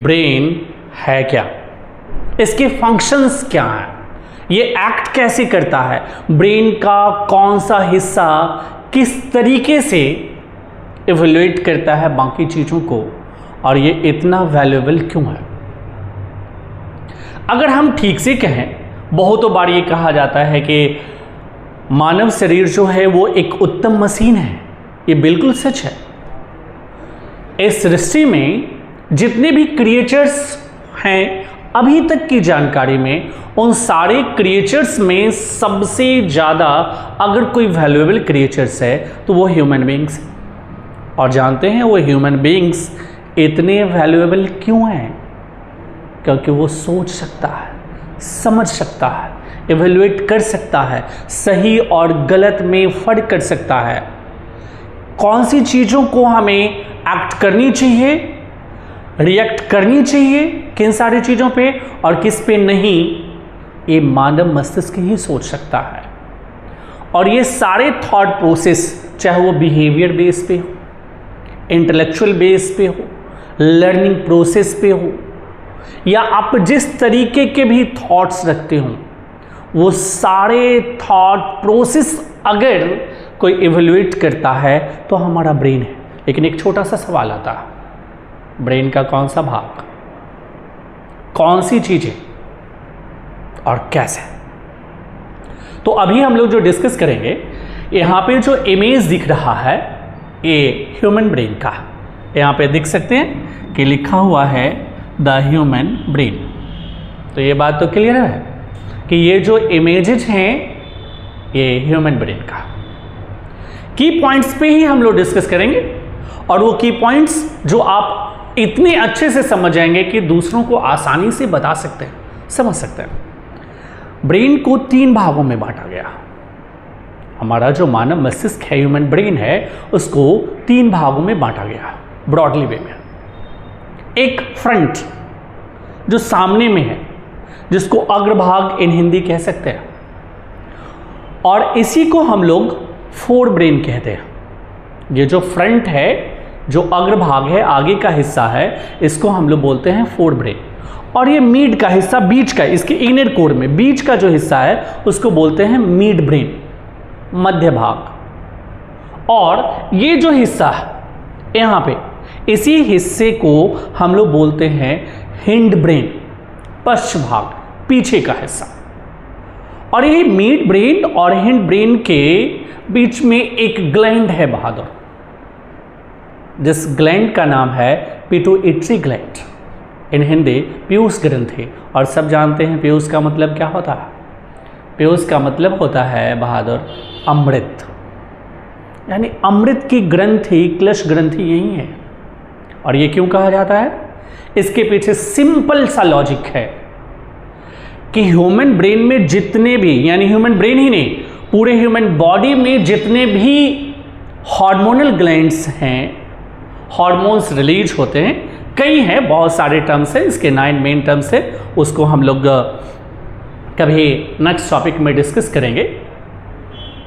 Brain है क्या, इसके फंक्शंस क्या हैं, ये एक्ट कैसे करता है, ब्रेन का कौन सा हिस्सा किस तरीके से इवैल्यूएट करता है बाकी चीज़ों को, और ये इतना वैल्यूएबल क्यों है। अगर हम ठीक से कहें, बहुतों बार ये कहा जाता है कि मानव शरीर जो है वो एक उत्तम मशीन है। ये बिल्कुल सच है। इस सृष्टि में जितने भी क्रिएचर्स हैं अभी तक की जानकारी में, उन सारे क्रिएचर्स में सबसे ज़्यादा अगर कोई वैल्यूएबल क्रिएचर्स है तो वो ह्यूमन बीइंग्स हैं। और जानते हैं वो ह्यूमन बीइंग्स इतने वैल्यूएबल क्यों हैं? क्योंकि वो सोच सकता है, समझ सकता है, इवैल्यूएट कर सकता है, सही और गलत में फर्क कर सकता है, कौन सी चीज़ों को हमें एक्ट करनी चाहिए, रिएक्ट करनी चाहिए किन सारी चीज़ों पे और किस पे नहीं, ये मानव मस्तिष्क ही सोच सकता है। और ये सारे थॉट प्रोसेस, चाहे वो बिहेवियर बेस पे हो, इंटेलेक्चुअल बेस पे हो, लर्निंग प्रोसेस पे हो, या आप जिस तरीके के भी थॉट्स रखते हो, वो सारे थॉट प्रोसेस अगर कोई इवैल्यूएट करता है तो हमारा ब्रेन है। लेकिन एक छोटा सा सवाल आता है, ब्रेन का कौन सा भाग, कौन सी चीजें और कैसे? तो अभी हम लोग जो डिस्कस करेंगे, यहाँ पे जो इमेज दिख रहा है ये ह्यूमन ब्रेन का, यहाँ पे देख सकते हैं कि लिखा हुआ है द ह्यूमन ब्रेन। तो ये बात तो क्लियर है कि ये जो इमेजेस हैं ये ह्यूमन ब्रेन का। की पॉइंट्स पे ही हम लोग डिस्कस करेंगे, और वो की पॉइंट्स जो आप इतने अच्छे से समझ जाएंगे कि दूसरों को आसानी से बता सकते हैं, समझ सकते हैं। ब्रेन को 3 भागों में बांटा गया। हमारा जो मानव मस्तिष्क है, ह्यूमन ब्रेन है, उसको 3 भागों में बांटा गया ब्रॉडली वे में। एक फ्रंट जो सामने में है, जिसको अग्रभाग इन हिंदी कह सकते हैं, और इसी को हम लोग फोर ब्रेन कहते हैं। ये जो फ्रंट है, जो अग्रभाग है, आगे का हिस्सा है, इसको हम लोग बोलते हैं फोर ब्रेन। और ये मिड का हिस्सा, बीच का, इसके इनर कोर में बीच का जो हिस्सा है उसको बोलते हैं मिड ब्रेन, मध्य भाग। और ये जो हिस्सा है यहाँ पे, इसी हिस्से को हम लोग बोलते हैं हिंड ब्रेन, पश्च भाग, पीछे का हिस्सा। और ये मिड ब्रेन और हिंड ब्रेन के बीच में एक ग्लैंड है बहादुर, जिस ग्लैंड का नाम है पिट्यूटरी ग्लैंड, इन हिंदी पीयूष ग्रंथि। और सब जानते हैं पीयूष का मतलब क्या होता है। पीयूष का मतलब होता है बहादुर अमृत, यानी अमृत की ग्रंथि, क्लश ग्रंथि यही है। और ये क्यों कहा जाता है? इसके पीछे सिंपल सा लॉजिक है कि ह्यूमन ब्रेन में जितने भी, यानी ह्यूमन ब्रेन ही नहीं, पूरे ह्यूमन बॉडी में जितने भी हार्मोनल ग्लैंड्स हैं, हार्मोन्स रिलीज होते हैं, कई हैं, बहुत सारे टर्म्स हैं, इसके 9 मेन टर्म्स हैं, उसको हम लोग कभी नेक्स्ट टॉपिक में डिस्कस करेंगे।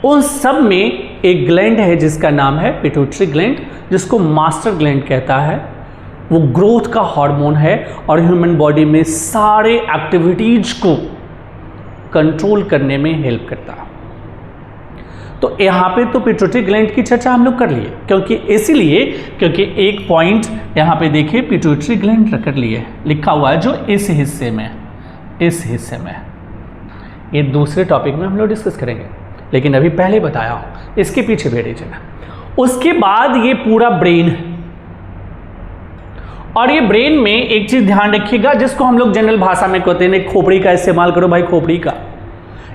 उन सब में एक ग्लैंड है जिसका नाम है पिट्यूटरी ग्लैंड, जिसको मास्टर ग्लैंड कहता है। वो ग्रोथ का हार्मोन है और ह्यूमन बॉडी में सारे एक्टिविटीज को कंट्रोल करने में हेल्प करता है। तो यहाँ पे तो पिट्यूटरी ग्लैंड की चर्चा हम लोग कर लिए, क्योंकि एक पॉइंट यहाँ पे देखिए, पिट्यूटरी ग्लैंड कर लिए, लिखा हुआ है जो इस हिस्से में, ये दूसरे टॉपिक में हम लोग डिस्कस करेंगे, लेकिन अभी पहले बताया हूँ, इसके पीछे बैठ जाना। उसके बाद ये पूरा ब्रेन है, और ये ब्रेन में एक चीज ध्यान रखिएगा, जिसको हम लोग जनरल भाषा में कहते हैं खोपड़ी का इस्तेमाल करो भाई, खोपड़ी का,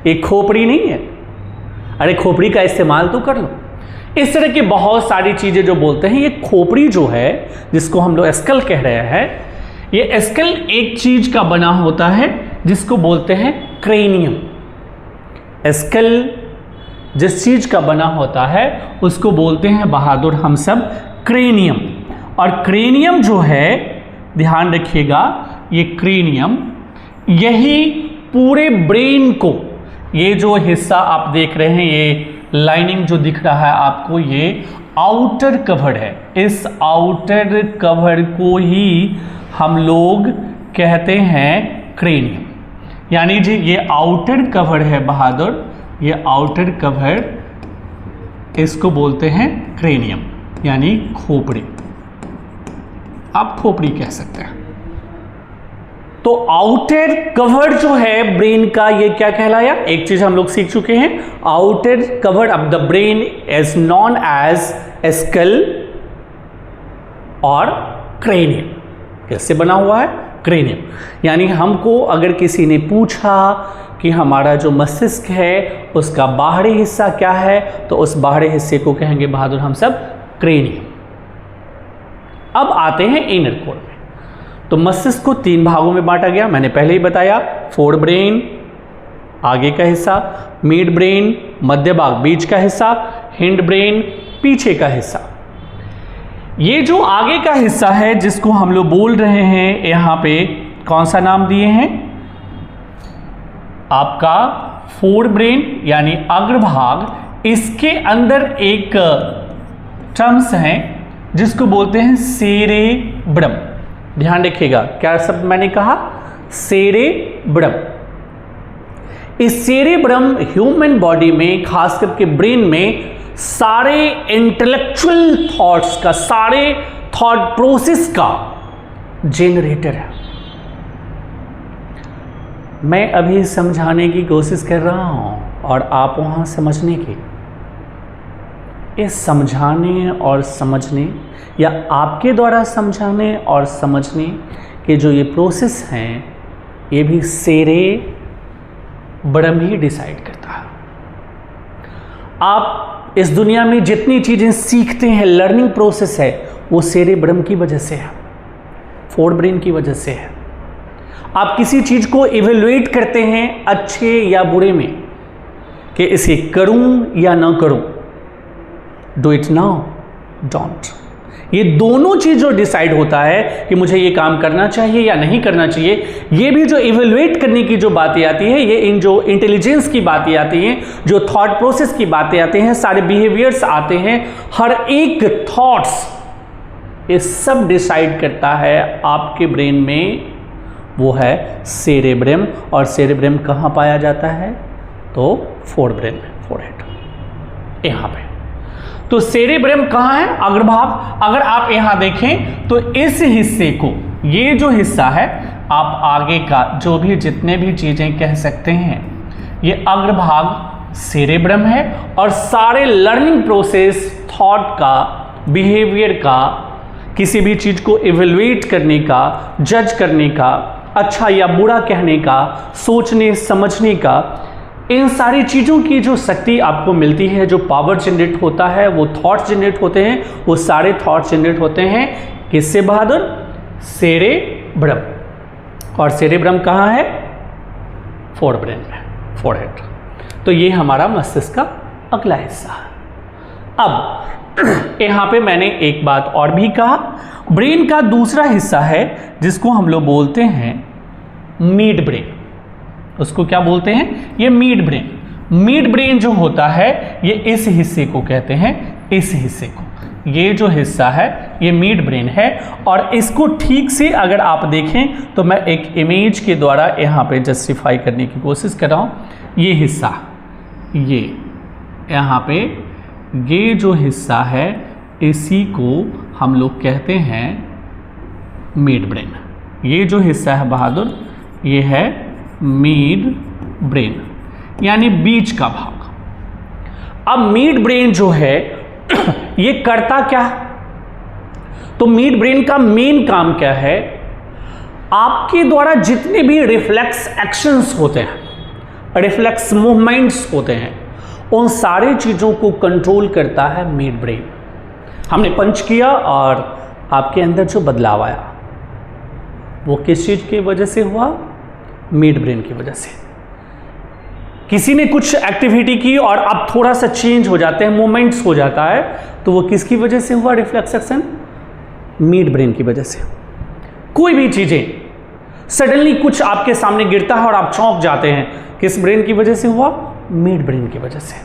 एक खोपड़ी नहीं है, अरे खोपड़ी का इस्तेमाल तो कर लो। इस तरह की बहुत सारी चीजें जो बोलते हैं, ये खोपड़ी जो है, जिसको हम लोग स्कल कह रहे हैं, ये स्कल एक चीज का बना होता है जिसको बोलते हैं क्रेनियम। स्कल जिस चीज का बना होता है उसको बोलते हैं बहादुर हम सब क्रेनियम। और क्रेनियम जो है, ध्यान रखिएगा, ये क्रेनियम यही पूरे ब्रेन को, ये जो हिस्सा आप देख रहे हैं, ये लाइनिंग जो दिख रहा है आपको, ये आउटर कवर है। इस आउटर कवर को ही हम लोग कहते हैं क्रेनियम। यानी जी ये आउटर कवर है बहादुर, ये आउटर कवर, इसको बोलते हैं क्रेनियम यानी खोपड़ी, आप खोपड़ी कह सकते हैं। तो आउटर कवर जो है ब्रेन का, ये क्या कहलाया? एक चीज हम लोग सीख चुके हैं, outer cover of the brain is known as skull और क्रेनियम। कैसे बना हुआ है? क्रेनियम। यानी हमको अगर किसी ने पूछा कि हमारा जो मस्तिष्क है उसका बाहरी हिस्सा क्या है, तो उस बाहरी हिस्से को कहेंगे बहादुर हम सब क्रेनियम। अब आते हैं इनर कोर में। तो मस्तिष्क को 3 भागों में बांटा गया, मैंने पहले ही बताया, फोर ब्रेन आगे का हिस्सा, मिड ब्रेन मध्य भाग बीच का हिस्सा, हिंड ब्रेन पीछे का हिस्सा। ये जो आगे का हिस्सा है जिसको हम लोग बोल रहे हैं, यहां पे कौन सा नाम दिए हैं? आपका फोर ब्रेन यानी अग्रभाग। इसके अंदर एक टर्म्स है जिसको बोलते हैं सेरेब्रम। ध्यान रखिएगा, क्या शब्द मैंने कहा? सेरेब्रम। इस सेरेब्रम ह्यूमन बॉडी में, खास करके ब्रेन में, सारे इंटेलेक्चुअल थॉट्स का, सारे थॉट प्रोसेस का जनरेटर है। मैं अभी समझाने की कोशिश कर रहा हूं और आप वहां समझने की। इस समझाने और समझने या आपके द्वारा समझाने और समझने के जो ये प्रोसेस हैं, ये भी सेरेब्रम ही डिसाइड करता है। आप इस दुनिया में जितनी चीज़ें सीखते हैं, लर्निंग प्रोसेस है, वो सेरेब्रम की वजह से है, फोर ब्रेन की वजह से है। आप किसी चीज़ को इवेल्युएट करते हैं अच्छे या बुरे में, कि इसे करूं या ना करूं, डू इट नाउ, डोंट। ये दोनों चीज जो डिसाइड होता है कि मुझे ये काम करना चाहिए या नहीं करना चाहिए, ये भी जो इवेल्युएट करने की जो बातें आती है, ये इन जो इंटेलिजेंस की बातें आती हैं, जो थॉट प्रोसेस की बातें आते हैं, सारे बिहेवियर्स आते हैं, हर एक थॉट्स, ये सब डिसाइड करता है आपके ब्रेन में, वो है सेरेब्रम। और सेरेब्रम कहाँ पाया जाता है? तो फोर ब्रेन में, फोरहेड, यहाँ पे। तो सेरेब्रम कहाँ है? अग्रभाग। अगर आप यहां देखें तो इस हिस्से को, ये जो हिस्सा है, आप आगे का जो भी जितने भी चीजें कह सकते हैं, ये अग्रभाग सेरेब्रम है। और सारे लर्निंग प्रोसेस, थॉट का, बिहेवियर का, किसी भी चीज को इवेल्युएट करने का, जज करने का, अच्छा या बुरा कहने का, सोचने समझने का, इन सारी चीज़ों की जो शक्ति आपको मिलती है, जो पावर जनरेट होता है, वो थॉट्स जनरेट होते हैं, वो सारे थॉट्स जनरेट होते हैं किससे बहादुर? सेरेब्रम। और सेरेब्रम कहाँ है? फोर ब्रेन में, फोरहेड। तो ये हमारा मस्तिष्क का अगला हिस्सा है। अब यहाँ पे मैंने एक बात और भी कहा, ब्रेन का दूसरा हिस्सा है जिसको हम लोग बोलते हैं मिड ब्रेन। उसको क्या बोलते हैं? ये मिड ब्रेन। मिड ब्रेन जो होता है, ये इस हिस्से को कहते हैं, इस हिस्से को, ये जो हिस्सा है ये मिड ब्रेन है। और इसको ठीक से अगर आप देखें तो मैं एक इमेज के द्वारा यहाँ पे जस्टिफाई करने की कोशिश कर रहा हूँ। ये हिस्सा, ये यहाँ पे ये जो हिस्सा है, इसी को हम लोग कहते हैं मिड ब्रेन। ये जो हिस्सा है बहादुर, ये है मिड ब्रेन, यानी बीच का भाग। अब मिड ब्रेन जो है ये करता क्या? तो मिड ब्रेन का मेन काम क्या है? आपके द्वारा जितने भी रिफ्लेक्स एक्शंस होते हैं, रिफ्लेक्स मूवमेंट्स होते हैं, उन सारी चीज़ों को कंट्रोल करता है मिड ब्रेन। हमने पंच किया और आपके अंदर जो बदलाव आया, वो किस चीज़ की वजह से हुआ? मिड ब्रेन की वजह से। किसी ने कुछ एक्टिविटी की और अब थोड़ा सा चेंज हो जाते हैं, मूवमेंट्स हो जाता है, तो वो किसकी वजह से हुआ रिफ्लेक्स एक्शन? मिड ब्रेन की वजह से। कोई भी चीजें सडनली कुछ आपके सामने गिरता है और आप चौंक जाते हैं, किस ब्रेन की वजह से हुआ? मिड ब्रेन की वजह से।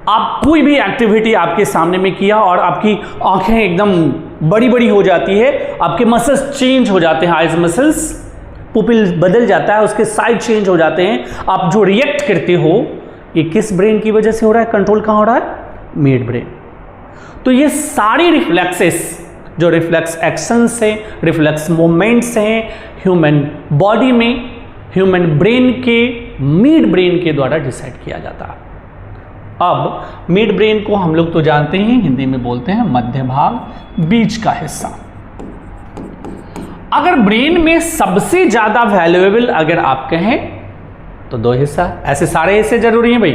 आप कोई भी एक्टिविटी आपके सामने में किया और आपकी आंखें एकदम बड़ी बड़ी हो जाती है, आपके मसल्स चेंज हो जाते हैं, आइज मसल्स, पुपिल बदल जाता है, उसके साइज चेंज हो जाते हैं। आप जो रिएक्ट करते हो ये किस ब्रेन की वजह से हो रहा है? कंट्रोल कहाँ हो रहा है? Mid brain. तो ये सारी रिफ्लेक्सेस, जो रिफ्लेक्स एक्शंस हैं, रिफ्लेक्स मूवमेंट्स हैं, ह्यूमन बॉडी में, ह्यूमन ब्रेन के मिड ब्रेन के द्वारा डिसाइड किया जाता है। अब मिड ब्रेन को हम लोग तो जानते हैं, हिंदी में बोलते हैं मध्य भाग, बीच का हिस्सा। अगर ब्रेन में सबसे ज्यादा वैल्यूएबल अगर आप कहें तो दो हिस्सा, ऐसे सारे हिस्से जरूरी हैं भाई,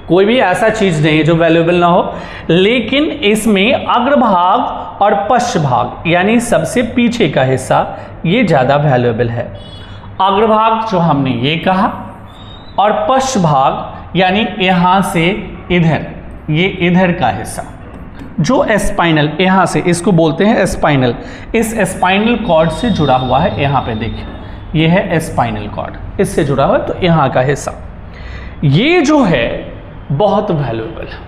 कोई भी ऐसा चीज नहीं है जो वैल्यूएबल ना हो, लेकिन इसमें अग्रभाग और पश्च भाग यानी सबसे पीछे का हिस्सा ये ज्यादा वैल्यूएबल है। अग्रभाग जो हमने ये कहा, और पश्च भाग यानी यहां से इधर, ये इधर का हिस्सा जो स्पाइनल, यहां से इसको बोलते हैं स्पाइनल, इस स्पाइनल कॉर्ड से जुड़ा हुआ है। यहां पे देखिए, ये है स्पाइनल कॉर्ड, इससे जुड़ा हुआ है, तो यहां का हिस्सा ये जो है बहुत वैल्यूएबल है,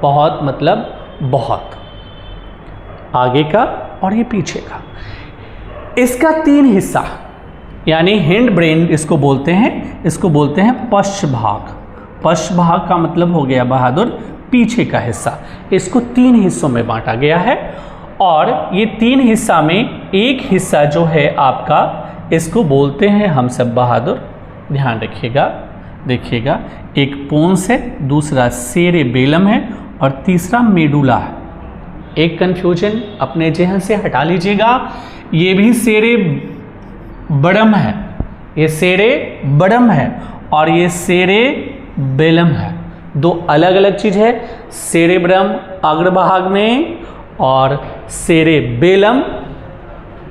बहुत मतलब बहुत, आगे का और ये पीछे का। इसका तीन हिस्सा यानी हिंड ब्रेन इसको बोलते हैं, इसको बोलते हैं पश्च भाग। पश्च भाग का मतलब हो गया बहादुर पीछे का हिस्सा। इसको तीन हिस्सों में बांटा गया है, और ये तीन हिस्सा में एक हिस्सा जो है आपका, इसको बोलते हैं हम सब बहादुर, ध्यान रखिएगा, देखिएगा, एक पोन्स है, दूसरा सेरेबेलम है, और तीसरा मेडुला है। एक कंफ्यूजन अपने जहन से हटा लीजिएगा, ये भी सेरेबरम है, ये सेरेबरम है, और ये सेरेबेलम है। दो अलग अलग चीज है, सेरेब्रम अग्रभाग में और सेरेबेलम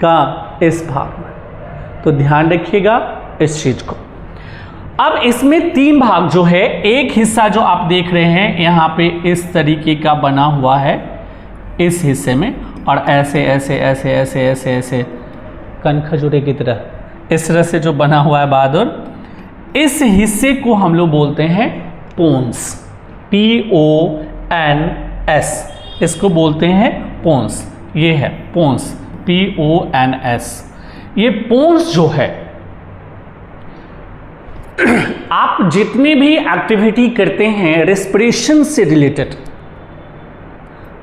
का इस भाग में, तो ध्यान रखिएगा इस चीज को। अब इसमें तीन भाग जो है, एक हिस्सा जो आप देख रहे हैं यहाँ पे इस तरीके का बना हुआ है इस हिस्से में, और ऐसे ऐसे ऐसे ऐसे ऐसे ऐसे कन खजूरे की तरह इस तरह से जो बना हुआ है बहादुर, इस हिस्से को हम लोग बोलते हैं पोन्स, PONS, इसको बोलते हैं पोन्स। ये है पोन्स, PONS। ये पोन्स जो है, आप जितनी भी एक्टिविटी करते हैं रेस्पिरेशन से रिलेटेड,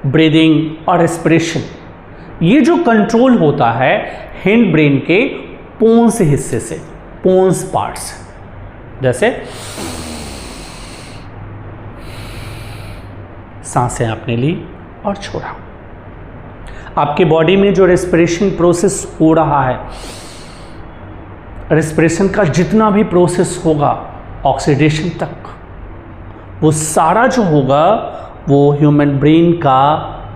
ब्रीदिंग और रेस्पिरेशन, ये जो कंट्रोल होता है हिंड ब्रेन के पोन्स हिस्से से, पोन्स पार्ट्स, जैसे सांसें आपने ली और छोड़ा। आपके बॉडी में जो रेस्पिरेशन प्रोसेस हो रहा है, रेस्पिरेशन का जितना भी प्रोसेस होगा ऑक्सीडेशन तक, वो सारा जो होगा वो ह्यूमन ब्रेन का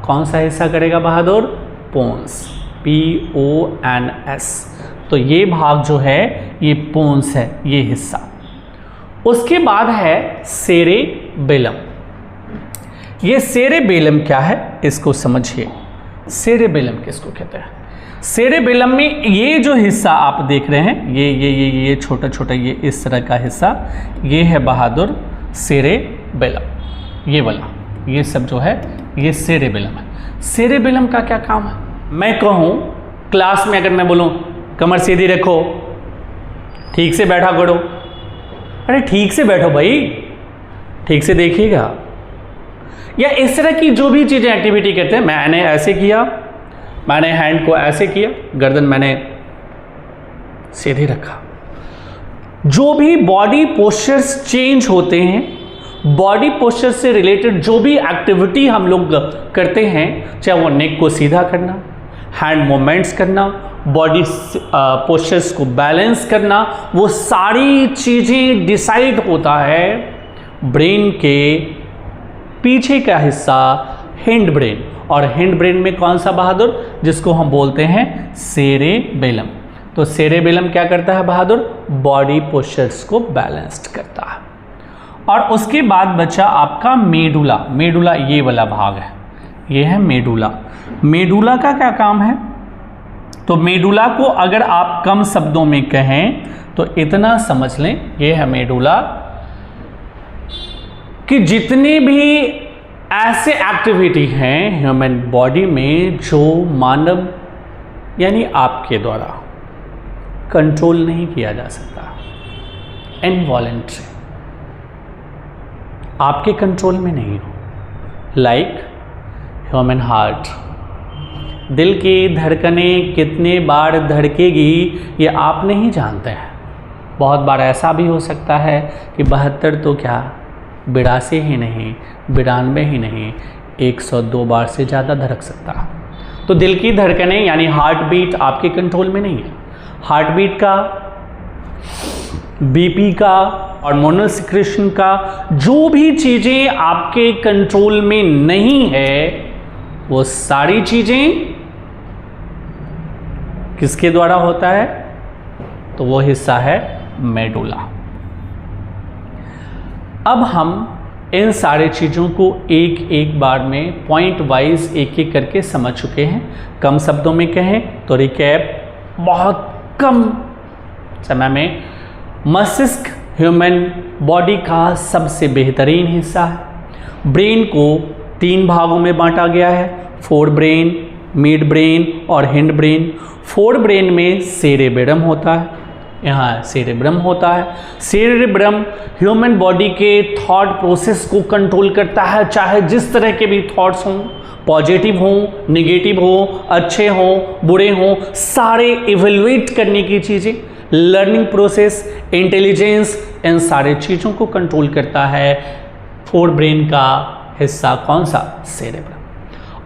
कौन सा हिस्सा करेगा बहादुर? पोन्स, PONS। तो ये भाग जो है ये पोन्स है, ये हिस्सा। उसके बाद है सेरेबेलम। ये सेरेबेलम क्या है इसको समझिए। सेरेबेलम किसको कहते हैं? सेरेबेलम में ये जो हिस्सा आप देख रहे हैं, ये छोटा छोटा ये इस तरह का हिस्सा, ये है बहादुर सेरेबेलम। ये वाला, ये सब जो है ये सेरेबेलम है। सेरेबेलम का क्या काम है? मैं कहूँ क्लास में, अगर मैं बोलूँ कमर सीधी रखो, ठीक से बैठा करो, अरे ठीक से बैठो भाई, ठीक से देखिएगा, या इस तरह की जो भी चीज़ें एक्टिविटी करते हैं, मैंने ऐसे किया, मैंने हैंड को ऐसे किया, गर्दन मैंने सीधे रखा, जो भी बॉडी पोस्चर्स चेंज होते हैं, बॉडी पोस्चर से रिलेटेड जो भी एक्टिविटी हम लोग करते हैं, चाहे वो नेक को सीधा करना, हैंड मूवमेंट्स करना, बॉडी पोस्चर्स को बैलेंस करना, वो सारी चीज़ें डिसाइड होता है ब्रेन के पीछे का हिस्सा हिंड ब्रेन। और हिंड ब्रेन में कौन सा बहादुर? जिसको हम बोलते हैं सेरेबेलम। तो सेरेबेलम क्या करता है बहादुर? बॉडी पोस्चर्स को बैलेंस्ड करता है। और उसके बाद बचा आपका मेडुला। मेडुला ये वाला भाग है, ये है मेडुला। मेडुला का क्या काम है? तो मेडुला को अगर आप कम शब्दों में कहें तो इतना समझ लें, ये है मेडुला, कि जितने भी ऐसे एक्टिविटी हैं ह्यूमन बॉडी में जो मानव यानी आपके द्वारा कंट्रोल नहीं किया जा सकता, इनवॉलेंट्री, आपके कंट्रोल में नहीं हो। लाइक ह्यूमन हार्ट, दिल की धड़कनें कितने बार धड़केगी ये आप नहीं जानते हैं। बहुत बार ऐसा भी हो सकता है कि 72 तो क्या 82 ही नहीं, 92 ही नहीं, 102 बार से ज़्यादा धड़क सकता। तो दिल की धड़कनें यानी हार्ट बीट आपके कंट्रोल में नहीं है। हार्ट बीट का, बीपी का, हार्मोनल सिक्रेशन का, जो भी चीज़ें आपके कंट्रोल में नहीं है वो सारी चीज़ें किसके द्वारा होता है? तो वो हिस्सा है मेडुला। अब हम इन सारे चीज़ों को एक एक बार में पॉइंट वाइज एक एक करके समझ चुके हैं। कम शब्दों में कहें तो रिकैप, बहुत कम समय में, मस्तिष्क ह्यूमन बॉडी का सबसे बेहतरीन हिस्सा है। ब्रेन को 3 भागों में बांटा गया है, फोर ब्रेन, मिड ब्रेन और हिंड ब्रेन। फोर ब्रेन में सेरेब्रम होता है, यहाँ सेरेब्रम होता है। सेरेब्रम ह्यूमन बॉडी के थॉट प्रोसेस को कंट्रोल करता है, चाहे जिस तरह के भी थॉट्स हों, पॉजिटिव हों, नेगेटिव हों, अच्छे हों, बुरे हों, सारे इवेल्युएट करने की चीज़ें, लर्निंग प्रोसेस, इंटेलिजेंस, इन सारे चीज़ों को कंट्रोल करता है फोर ब्रेन का हिस्सा। कौन सा? सेरेब्रम।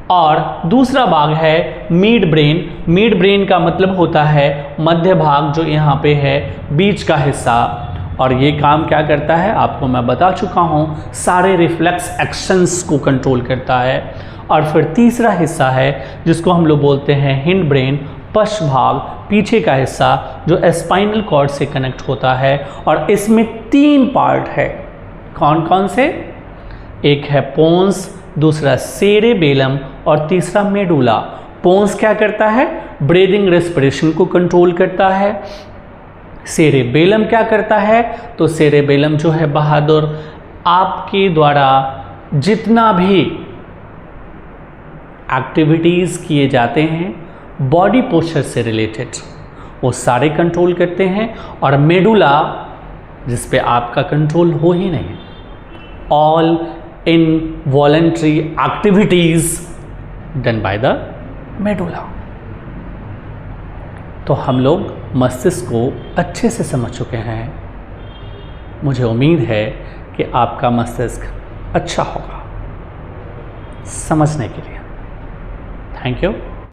और दूसरा भाग है मिड ब्रेन। मिड ब्रेन का मतलब होता है मध्य भाग, जो यहाँ पे है, बीच का हिस्सा। और ये काम क्या करता है आपको मैं बता चुका हूँ, सारे रिफ्लेक्स एक्शंस को कंट्रोल करता है। और फिर तीसरा हिस्सा है जिसको हम लोग बोलते हैं हिंड ब्रेन, पश्च भाग, पीछे का हिस्सा, जो स्पाइनल कॉर्ड से कनेक्ट होता है। और इसमें 3 पार्ट है। कौन कौन से? एक है पोन्स, दूसरा सेरेबेलम और तीसरा मेडुला। पोन्स क्या करता है? ब्रीदिंग, रेस्पिरेशन को कंट्रोल करता है। सेरेबेलम क्या करता है? तो सेरेबेलम जो है बहादुर, आपके द्वारा जितना भी एक्टिविटीज़ किए जाते हैं बॉडी पोस्चर से रिलेटेड, वो सारे कंट्रोल करते हैं। और मेडुला, जिस पे आपका कंट्रोल हो ही नहीं, all involuntary activities done by the medulla. तो हम लोग मस्तिष्क को अच्छे से समझ चुके हैं। मुझे उम्मीद है कि आपका मस्तिष्क अच्छा होगा समझने के लिए। Thank you.